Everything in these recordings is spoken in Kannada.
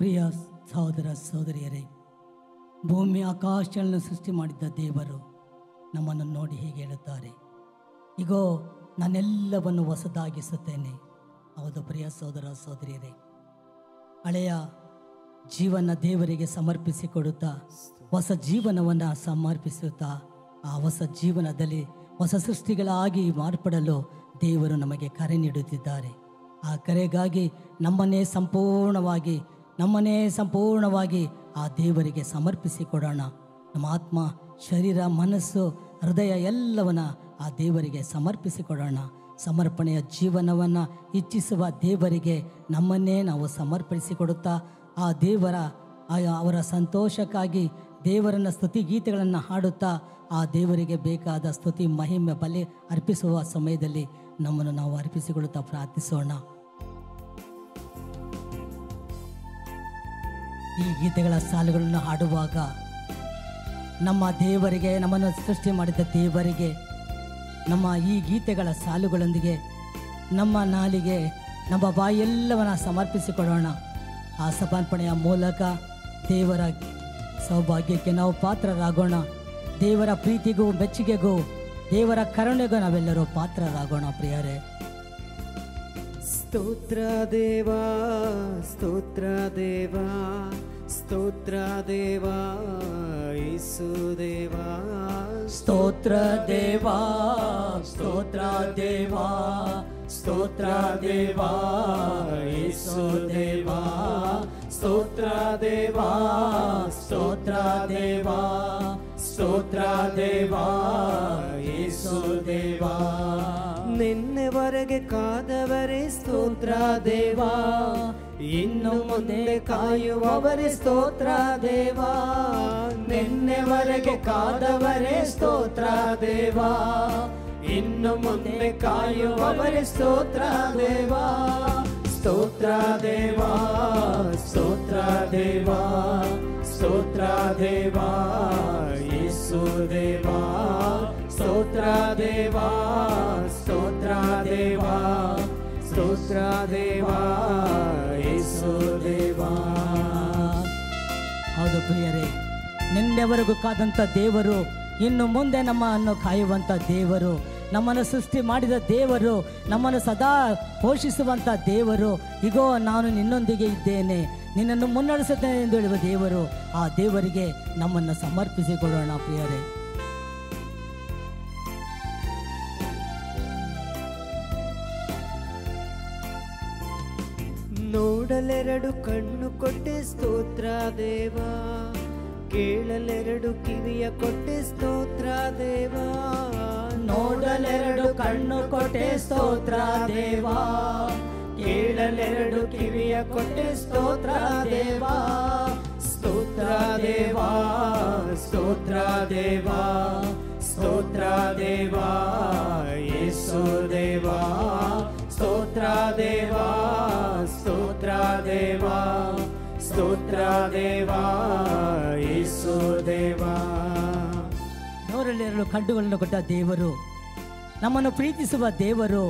ಪ್ರಿಯ ಸಹೋದರ ಸಹೋದರಿಯರೇ, ಭೂಮಿ ಆಕಾಶಗಳನ್ನು ಸೃಷ್ಟಿ ಮಾಡಿದ್ದ ದೇವರು ನಮ್ಮನ್ನು ನೋಡಿ ಹೀಗೆ ಹೇಳುತ್ತಾರೆ, ಇಗೋ ನಾನೆಲ್ಲವನ್ನು ಹೊಸದಾಗಿಸುತ್ತೇನೆ. ಹೌದು ಪ್ರಿಯ ಸಹೋದರ ಸಹೋದರಿಯರೇ, ಹಳೆಯ ಜೀವನ ದೇವರಿಗೆ ಸಮರ್ಪಿಸಿಕೊಡುತ್ತಾ ಹೊಸ ಜೀವನವನ್ನು ಸಮರ್ಪಿಸುತ್ತಾ ಆ ಹೊಸ ಜೀವನದಲ್ಲಿ ಹೊಸ ಸೃಷ್ಟಿಗಳಾಗಿ ಮಾರ್ಪಡಲು ದೇವರು ನಮಗೆ ಕರೆ ನೀಡುತ್ತಿದ್ದಾರೆ. ಆ ಕರೆಗಾಗಿ ನಮ್ಮನ್ನೇ ಸಂಪೂರ್ಣವಾಗಿ ಆ ದೇವರಿಗೆ ಸಮರ್ಪಿಸಿಕೊಡೋಣ. ನಮ್ಮ ಆತ್ಮ, ಶರೀರ, ಮನಸ್ಸು, ಹೃದಯ ಎಲ್ಲವನ್ನ ಆ ದೇವರಿಗೆ ಸಮರ್ಪಿಸಿಕೊಡೋಣ. ಸಮರ್ಪಣೆಯ ಜೀವನವನ್ನು ಇಚ್ಛಿಸುವ ದೇವರಿಗೆ ನಮ್ಮನ್ನೇ ನಾವು ಸಮರ್ಪಿಸಿಕೊಡುತ್ತಾ ಆ ಅವರ ಸಂತೋಷಕ್ಕಾಗಿ ದೇವರನ್ನ ಸ್ತುತಿ ಗೀತೆಗಳನ್ನು ಹಾಡುತ್ತಾ ಆ ದೇವರಿಗೆ ಬೇಕಾದ ಸ್ತುತಿ ಮಹಿಮೆ ಬಲಿ ಅರ್ಪಿಸುವ ಸಮಯದಲ್ಲಿ ನಮ್ಮನ್ನು ನಾವು ಅರ್ಪಿಸಿಕೊಳ್ಳುತ್ತಾ ಪ್ರಾರ್ಥಿಸೋಣ. ಈ ಗೀತೆಗಳ ಸಾಲುಗಳನ್ನು ಹಾಡುವಾಗ ನಮ್ಮ ದೇವರಿಗೆ, ನಮ್ಮನ್ನು ಸೃಷ್ಟಿ ಮಾಡಿದ ದೇವರಿಗೆ ನಮ್ಮ ಈ ಗೀತೆಗಳ ಸಾಲುಗಳೊಂದಿಗೆ ನಮ್ಮ ನಾಲಿಗೆ, ನಮ್ಮ ಬಾಯಿ ಎಲ್ಲವನ್ನ ಸಮರ್ಪಿಸಿಕೊಡೋಣ. ಆ ಸಮರ್ಪಣೆಯ ಮೂಲಕ ದೇವರ ಸೌಭಾಗ್ಯಕ್ಕೆ ನಾವು ಪಾತ್ರರಾಗೋಣ. ದೇವರ ಪ್ರೀತಿಗೂ ಮೆಚ್ಚುಗೆಗೂ ದೇವರ ಕರುಣೆಗೂ ನಾವೆಲ್ಲರೂ ಪಾತ್ರರಾಗೋಣ. ಪ್ರಿಯರೇ, ಸ್ತೋತ್ರ ದೇವಾ, ಸ್ತೋತ್ರ ದೇವಾ, ಸ್ತೋತ್ರ ದೇವಾ, ಯೇಸು ದೇವಾ, ಸ್ತೋತ್ರ ದೇವಾ, ಸ್ತೋತ್ರ ದೇವಾ, ಸ್ತೋತ್ರ ದೇವಾ, ಯೇಸು ದೇವಾ, ಸ್ತೋತ್ರ ದೇವಾ, ಸ್ತೋತ್ರ ದೇವಾ, ಸ್ತೋತ್ರ ದೇವಾ, ಯೇಸು ದೇವಾ. ನಿನ್ನೆವರೆಗೆ ಕಾದವರೇ ಸ್ತೋತ್ರ ದೇವಾ, ಇನ್ನು ಮುಂದೆ ಕಾಯುವವರೇ ಸ್ತೋತ್ರ ದೇವಾ. ನಿನ್ನೆವರೆಗೆ ಕಾದವರೇ ಸ್ತೋತ್ರ ದೇವಾ, ಇನ್ನು ಮುಂದೆ ಕಾಯುವವರೇ ಸ್ತೋತ್ರ ದೇವಾ. ಸ್ತೋತ್ರ ದೇವಾ, ಸ್ತೋತ್ರ ದೇವಾ, ಸ್ತೋತ್ರ ದೇವಾ, ಯೇಸು ದೇವಾ, ಸ್ತೋತ್ರ ದೇವಾ, ಸ್ತೋತ್ರ ದೇವಾ, ಸ್ತೋತ್ರ ದೇವಾ, ಯೇಸು ದೇವಾ. ಹೌದು ಪ್ರಿಯರೇ, ನಿನ್ನೆವರೆಗೂ ಕಾದಂಥ ದೇವರು ಇನ್ನು ಮುಂದೆ ನಮ್ಮನ್ನು ಕಾಯುವಂಥ ದೇವರು, ನಮ್ಮನ್ನು ಸೃಷ್ಟಿ ಮಾಡಿದ ದೇವರು, ನಮ್ಮನ್ನು ಸದಾ ಪೋಷಿಸುವಂಥ ದೇವರು. ಇಗೋ ನಾನು ನಿನ್ನೊಂದಿಗೆ ಇದ್ದೇನೆ, ನಿನ್ನನ್ನು ಮುನ್ನಡೆಸುತ್ತೇನೆ ಎಂದು ಹೇಳುವ ದೇವರು. ಆ ದೇವರಿಗೆ ನಮ್ಮನ್ನು ಸಮರ್ಪಿಸಿಕೊಳ್ಳೋಣ. ಪ್ರಿಯರೇ, ನೋಡಲೆರಡು ಕಣ್ಣು ಕೊಟ್ಟೆ ಸ್ತೋತ್ರ ದೇವಾ, ಕೇಳಲೆರಡು ಕಿವಿಯ ಕೊಟ್ಟೆ ಸ್ತೋತ್ರ ದೇವಾ. ನೋಡಲೆರಡು ಕಣ್ಣು ಕೊಟ್ಟೆ ಸ್ತೋತ್ರ ದೇವಾ, ಕೇಳಲೆರಡು ಕಿವಿಯ ಕೊಟ್ಟೆ ಸ್ತೋತ್ರ ದೇವಾ. ಸ್ತೋತ್ರ ದೇವಾ, ಸ್ತೋತ್ರ ದೇವಾ, ಸ್ತೋತ್ರ ದೇವಾ, ಯೇಸು ದೇವಾ, ಸ್ತೋತ್ರ ದೇವಾ, ಸ್ತೋತ್ರ ದೇವಾ, ಸ್ತೋತ್ರ ದೇವಾ, ಯೇಸು ದೇವಾ. ನೋಡಲೆರಡು ಕಣ್ಣುಗಳನ್ನು ಕೊಟ್ಟ ದೇವರು, ನಮ್ಮನ್ನು ಪ್ರೀತಿಸುವ ದೇವರು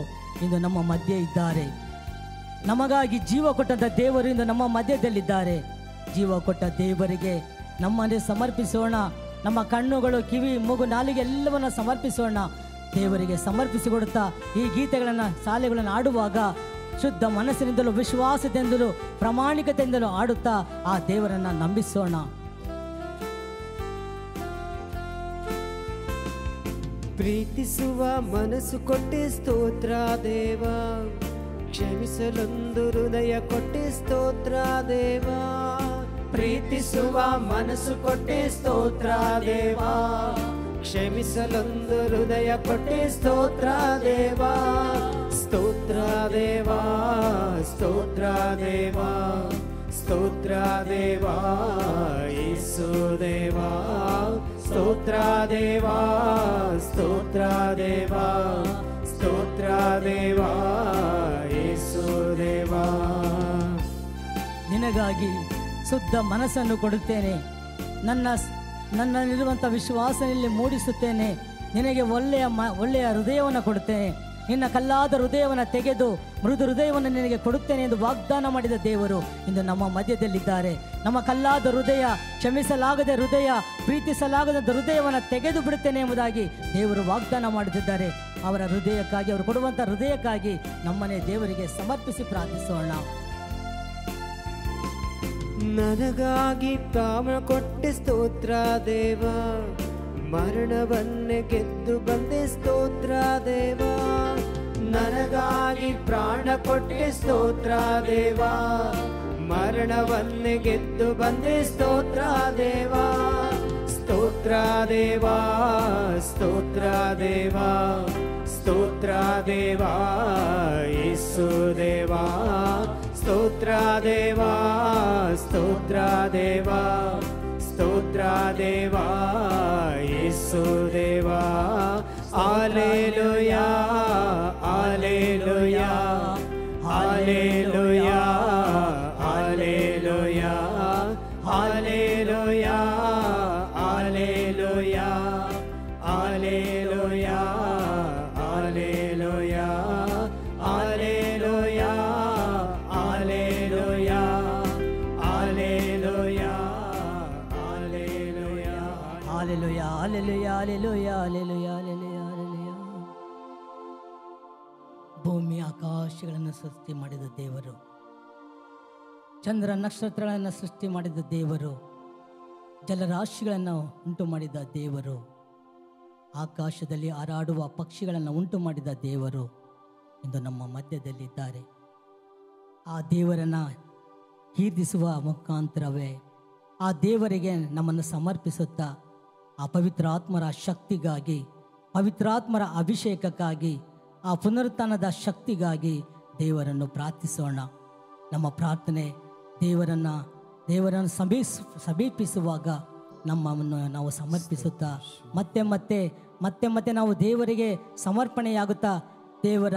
ಇಂದು ನಮ್ಮ ಮಧ್ಯೆ ಇದ್ದಾರೆ. ನಮಗಾಗಿ ಜೀವ ಕೊಟ್ಟಂಥ ದೇವರು ಇಂದು ನಮ್ಮ ಮಧ್ಯದಲ್ಲಿದ್ದಾರೆ. ಜೀವ ಕೊಟ್ಟ ದೇವರಿಗೆ ನಮ್ಮನ್ನೇ ಸಮರ್ಪಿಸೋಣ. ನಮ್ಮ ಕಣ್ಣುಗಳು, ಕಿವಿ, ಮೂಗು, ನಾಲಿಗೆ ಎಲ್ಲವನ್ನ ಸಮರ್ಪಿಸೋಣ. ದೇವರಿಗೆ ಸಮರ್ಪಿಸಿಕೊಡುತ್ತಾ ಈ ಗೀತೆಗಳನ್ನು, ಶಾಲೆಗಳನ್ನು ಆಡುವಾಗ ಶುದ್ಧ ಮನಸ್ಸಿನಿಂದಲೂ, ವಿಶ್ವಾಸದಿಂದಲೂ, ಪ್ರಾಮಾಣಿಕತೆಯಿಂದಲೂ ಆಡುತ್ತಾ ಆ ದೇವರನ್ನು ನಂಬಿಸೋಣ. ಪ್ರೀತಿಸುವ ಮನಸ್ಸು ಕೊಟ್ಟೆ ಸ್ತೋತ್ರ ದೇವಾ, ಕ್ಷಮಿಸಲೊಂದು ಹೃದಯ ಕೊಟ್ಟೆ ಸ್ತೋತ್ರ ದೇವಾ. ಪ್ರೀತಿಸುವ ಮನಸ್ಸು ಕೊಟ್ಟೆ ಸ್ತೋತ್ರ ದೇವಾ, ಕ್ಷಮಿಸಲೊಂದು ಹೃದಯ ಕೊಟ್ಟೆ ಸ್ತೋತ್ರ ದೇವಾ. ಸ್ತೋತ್ರ ದೇವಾ, ಸ್ತೋತ್ರ ದೇವಾ, ಸ್ತೋತ್ರ ದೇವಾ, ಯೇಸು ದೇವಾ, ಸ್ತೋತ್ರ ದೇವಾ, ಸ್ತೋತ್ರ ದೇವಾ, ಸ್ತೋತ್ರ ದೇವಾ, ಯೇಸು ದೇವಾ. ನಿನಗಾಗಿ ಶುದ್ಧ ಮನಸ್ಸನ್ನು ಕೊಡುತ್ತೇನೆ, ನನ್ನಲ್ಲಿರುವಂಥ ವಿಶ್ವಾಸದಲ್ಲಿ ಮೂಡಿಸುತ್ತೇನೆ. ನಿನಗೆ ಒಳ್ಳೆಯ ಹೃದಯವನ್ನು ಕೊಡುತ್ತೇನೆ. ನಿನ್ನ ಕಲ್ಲಾದ ಹೃದಯವನ್ನು ತೆಗೆದು ಮೃದು ಹೃದಯವನ್ನು ನಿನಗೆ ಕೊಡುತ್ತೇನೆ ಎಂದು ವಾಗ್ದಾನ ಮಾಡಿದ ದೇವರು ಇಂದು ನಮ್ಮ ಮಧ್ಯದಲ್ಲಿದ್ದಾರೆ. ನಮ್ಮ ಕಲ್ಲಾದ ಹೃದಯ, ಕ್ಷಮಿಸಲಾಗದ ಹೃದಯ, ಪ್ರೀತಿಸಲಾಗದ ಹೃದಯವನ್ನು ತೆಗೆದು ಬಿಡುತ್ತೇನೆ ಎಂಬುದಾಗಿ ದೇವರು ವಾಗ್ದಾನ ಮಾಡುತ್ತಿದ್ದಾರೆ. ಅವರ ಹೃದಯಕ್ಕಾಗಿ, ಅವರು ಕೊಡುವಂಥ ಹೃದಯಕ್ಕಾಗಿ ನಮ್ಮನ್ನೇ ದೇವರಿಗೆ ಸಮರ್ಪಿಸಿ ಪ್ರಾರ್ಥಿಸೋಣ. ನನಗಾಗಿ ಪ್ರಾಣ ಕೊಟ್ಟೆ ಸ್ತೋತ್ರ ದೇವ, ಮರಣವನ್ನೇ ಗೆದ್ದು ಬಂದೆ ಸ್ತೋತ್ರ ದೇವ. ನನಗಾಗಿ ಪ್ರಾಣ ಕೊಟ್ಟೆ ಸ್ತೋತ್ರ ದೇವ, ಮರಣವನ್ನೇ ಗೆದ್ದು ಬಂದೆ ಸ್ತೋತ್ರ ದೇವ. ಸ್ತೋತ್ರ ದೇವ, ಸ್ತೋತ್ರ ದೇವ, ಸ್ತೋತ್ರ ದೇವ ಯೇಸು ದೇವ. ಸ್ತೋತ್ರ ದೇವ, ಸ್ತೋತ್ರ ದೇವ, ಸ್ತೋತ್ರ ದೇವ ಯೇಸು ದೇವ. Hallelujah, hallelujah, hallelujah, hallelujah, hallelujah, hallelujah, hallelujah, hallelujah, hallelujah, hallelujah, hallelujah, hallelujah, hallelujah, hallelujah, hallelujah, hallelujah, hallelujah, hallelujah. ಭೂಮಿ ಆಕಾಶಗಳನ್ನು ಸೃಷ್ಟಿ ಮಾಡಿದ ದೇವರು, ಚಂದ್ರ ನಕ್ಷತ್ರಗಳನ್ನು ಸೃಷ್ಟಿ ಮಾಡಿದ ದೇವರು, ಜಲರಾಶಿಗಳನ್ನು ಉಂಟು ಮಾಡಿದ ದೇವರು, ಆಕಾಶದಲ್ಲಿ ಹಾರಾಡುವ ಪಕ್ಷಿಗಳನ್ನು ಉಂಟು ಮಾಡಿದ ದೇವರು ಇಂದು ನಮ್ಮ ಮಧ್ಯದಲ್ಲಿದ್ದಾರೆ. ಆ ದೇವರನ್ನು ಕೀರ್ತಿಸುವ ಮುಖಾಂತರವೇ ಆ ದೇವರಿಗೆ ನಮ್ಮನ್ನು ಸಮರ್ಪಿಸುತ್ತಾ ಆ ಪವಿತ್ರಾತ್ಮರ ಶಕ್ತಿಗಾಗಿ, ಪವಿತ್ರಾತ್ಮರ ಅಭಿಷೇಕಕ್ಕಾಗಿ, ಆ ಪುನರುತ್ಥಾನದ ಶಕ್ತಿಗಾಗಿ ದೇವರನ್ನು ಪ್ರಾರ್ಥಿಸೋಣ. ನಮ್ಮ ಪ್ರಾರ್ಥನೆ ದೇವರನ್ನು ಸಮೀಪಿಸುವಾಗ ನಮ್ಮನ್ನು ನಾವು ಸಮರ್ಪಿಸುತ್ತಾ ಮತ್ತೆ ನಾವು ದೇವರಿಗೆ ಸಮರ್ಪಣೆಯಾಗುತ್ತಾ ದೇವರ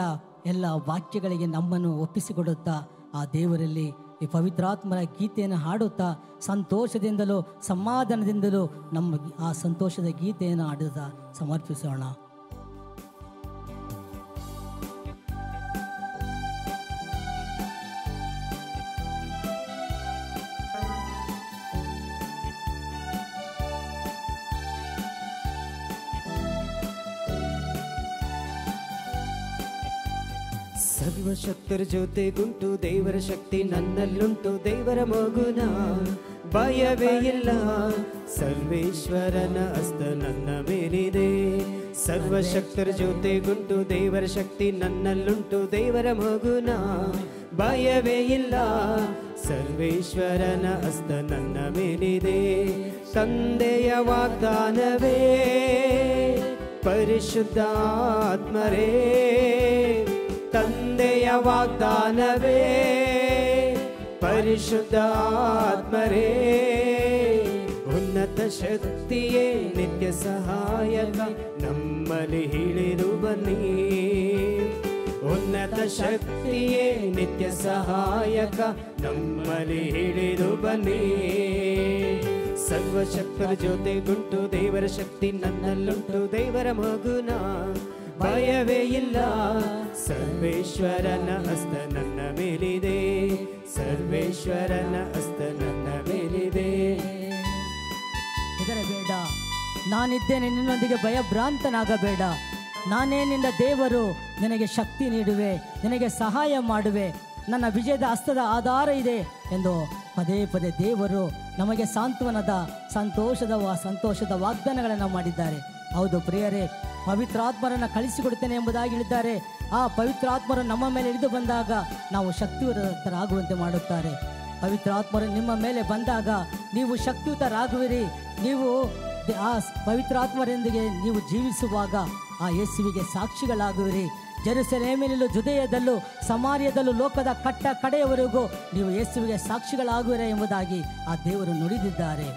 ಎಲ್ಲ ವಾಕ್ಯಗಳಿಗೆ ನಮ್ಮನ್ನು ಒಪ್ಪಿಸಿಕೊಡುತ್ತಾ ಆ ದೇವರಲ್ಲಿ ಈ ಪವಿತ್ರಾತ್ಮರ ಗೀತೆಯನ್ನು ಹಾಡುತ್ತಾ ಸಂತೋಷದಿಂದಲೂ ಸಮಾಧಾನದಿಂದಲೂ ನಮ್ಮ ಆ ಸಂತೋಷದ ಗೀತೆಯನ್ನು ಹಾಡುತ್ತಾ ಸಮರ್ಪಿಸೋಣ. ಸರ್ವಶಕ್ತರ ಜೊತೆಗುಂಟು ದೇವರ ಶಕ್ತಿ ನನ್ನಲ್ಲುಂಟು, ದೇವರ ಮಗುನ ಭಯವೇ ಇಲ್ಲ, ಸರ್ವೇಶ್ವರನ ಹಸ್ತ ನನ್ನ ಮೇಲಿದೆ. ಸರ್ವಶಕ್ತರ ಜೊತೆಗುಂಟು ದೇವರ ಶಕ್ತಿ ನನ್ನಲ್ಲುಂಟು, ದೇವರ ಮಗುನ ಭಯವೇ ಇಲ್ಲ, ಸರ್ವೇಶ್ವರನ ಹಸ್ತ ನನ್ನ ಮೇಲಿದೆ. ತಂದೆಯ ವಾಗ್ದಾನವೇ ಪರಿಶುದ್ಧಾತ್ಮರೇ, ತಂದೆಯ ವಾಗ್ದಾನವೇ ಪರಿಶುದ್ಧಾತ್ಮರೇ, ಉನ್ನತ ಶಕ್ತಿಯೇ ನಿತ್ಯ ಸಹಾಯಕ ನಮ್ಮಲ್ಲಿ ಇಳಿದು ಬನ್ನಿ. ಉನ್ನತ ಶಕ್ತಿಯೇ ನಿತ್ಯ ಸಹಾಯಕ ನಮ್ಮಲ್ಲಿ ಇಳಿದು ಬನ್ನಿ. ಸರ್ವಶಕ್ತರ ಜೊತೆಗುಂಟು ದೇವರ ಶಕ್ತಿ ನನ್ನಲ್ಲುಂಟು, ದೇವರ ಮಗುನ ಭಯವೇ ಇಲ್ಲ, ಸರ್ವೇಶ್ವರನ ಹಸ್ತ ನನ್ನ ಮೇಲಿದೆ, ಸರ್ವೇಶ್ವರನ ಹಸ್ತ ನನ್ನ ಮೇಲಿದೆ. ಹೆದರಬೇಡ, ನಾನಿದ್ದೇನೆ ನಿನ್ನೊಂದಿಗೆ, ಭಯಭ್ರಾಂತನಾಗಬೇಡ. ನಾನೇ ನಿನ್ನ ದೇವರು, ನಿನಗೆ ಶಕ್ತಿ ನೀಡುವೆ, ನಿನಗೆ ಸಹಾಯ ಮಾಡುವೆ, ನನ್ನ ವಿಜಯದ ಹಸ್ತದ ಆಧಾರ ಇದೆ ಎಂದು ಪದೇ ಪದೇ ದೇವರು ನಮಗೆ ಸಾಂತ್ವನದ ಸಂತೋಷದ ವಾಗ್ದಾನಗಳನ್ನು ಮಾಡಿದ್ದಾರೆ. ಹೌದು ಪ್ರಿಯರೇ, ಪವಿತ್ರಾತ್ಮರನ್ನು ಕಳಿಸಿಕೊಡುತ್ತೇನೆ ಎಂಬುದಾಗಿ ಹೇಳಿದ್ದಾರೆ. ಆ ಪವಿತ್ರಾತ್ಮರು ನಮ್ಮ ಮೇಲೆ ಇಳಿದು ಬಂದಾಗ ನಾವು ಶಕ್ತಿಯುತರಾಗುವಂತೆ ಮಾಡುತ್ತಾರೆ. ಪವಿತ್ರಾತ್ಮರು ನಿಮ್ಮ ಮೇಲೆ ಬಂದಾಗ ನೀವು ಶಕ್ತಿಯುತರಾಗುವಿರಿ. ನೀವು ಆ ಪವಿತ್ರಾತ್ಮರೊಂದಿಗೆ ನೀವು ಜೀವಿಸುವಾಗ ಆ ಯೇಸುವಿಗೆ ಸಾಕ್ಷಿಗಳಾಗುವಿರಿ. ಜೆರುಸಲೇಮಿನಲ್ಲೂ ಜುದೇಯದಲ್ಲೂ ಸಮಾರ್ಯದಲ್ಲೂ ಲೋಕದ ಕಡೆಯವರೆಗೂ ನೀವು ಯೇಸುವಿಗೆ ಸಾಕ್ಷಿಗಳಾಗುವಿರಿ ಎಂಬುದಾಗಿ ಆ ದೇವರು ನುಡಿದಿದ್ದಾರೆ.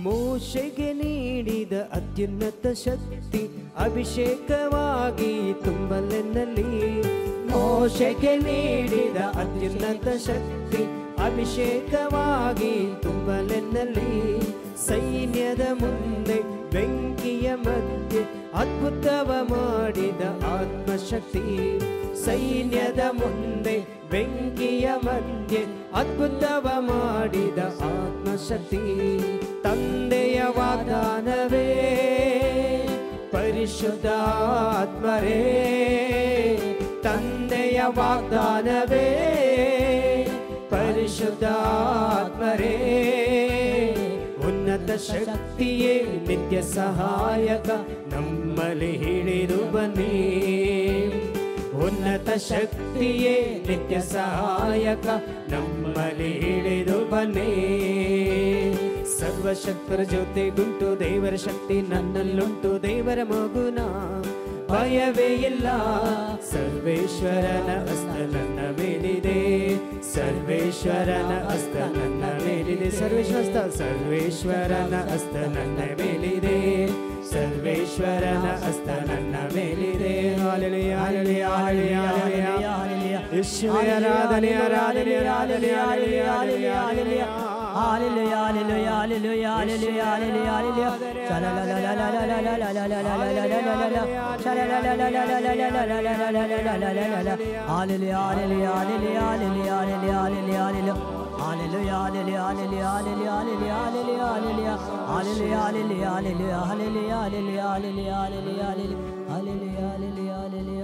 ಮೋಶೆಗೆ ನೀಡಿದ ಅತ್ಯುನ್ನತ ಶಕ್ತಿ ಅಭಿಷೇಕವಾಗಿ ತುಂಬಲೆನ್ನಲ್ಲಿ. ಮೋಶೆಗೆ ನೀಡಿದ ಅತ್ಯುನ್ನತ ಶಕ್ತಿ ಅಭಿಷೇಕವಾಗಿ ತುಂಬಲೆನ್ನಲ್ಲಿ. ಸೈನ್ಯದ ಮುಂದೆ ಬೆಂಕಿಯ ಮಧ್ಯೆ ಅದ್ಭುತವ ಮಾಡಿದ ಆತ್ಮಶಕ್ತಿ. ಸೈನ್ಯದ ಮುಂದೆ ಬೆಂಕಿಯ ಮಧ್ಯೆ ಅದ್ಭುತವ ಮಾಡಿದ ಆತ್ಮಶಕ್ತಿ. ತಂದೆಯ ವಾಗ್ದಾನವೇ ಪರಿಶುದ್ಧಾತ್ಮರೇ, ತಂದೆಯ ವಾಗ್ದಾನವೇ ಪರಿಶುದ್ಧಾತ್ಮರೇ. ಉನ್ನತ ಶಕ್ತಿಯೇ ನಿತ್ಯ ಸಹಾಯಕ ನಮ್ಮಲ್ಲಿ ಹಿಡಿದು ಬನ್ನಿ. ಉನ್ನತ ಶಕ್ತಿಯೇ ನಿತ್ಯ ಸಹಾಯಕ ನಮ್ಮಲ್ಲಿ ಹಿಡಿದು ಬನ್ನಿ. ಸರ್ವಶಕ್ತರ ಜೊತೆಗುಂಟು ದೇವರ ಶಕ್ತಿ ನನ್ನಲ್ಲುಂಟು. ದೇವರ ಮಗುನ ಭಯವೇ ಇಲ್ಲ. ಸರ್ವೇಶ್ವರನ ಹಸ್ತ ನನ್ನ ಮೇಲಿದೆ, ಸರ್ವೇಶ್ವರನ ಹಸ್ತ ನನ್ನ ಮೇಲಿದೆ. ಸರ್ವೇಶ್ವರನ ಹಸ್ತ ನನ್ನ ಮೇಲಿದೆ, ಸರ್ವೇಶ್ವರನ ಹಸ್ತ ನನ್ನ ಮೇಲಿದೆ. Hallelujah hallelujah hallelujah hallelujah. ಯೇಸುವೇ ಆರಾಧನೆ ಆರಾಧನೆ ಆರಾಧನೆ hallelujah hallelujah hallelujah. Hallelujah, hallelujah, hallelujah, hallelujah, hallelujah, hallelujah. Hallelujah, hallelujah, hallelujah.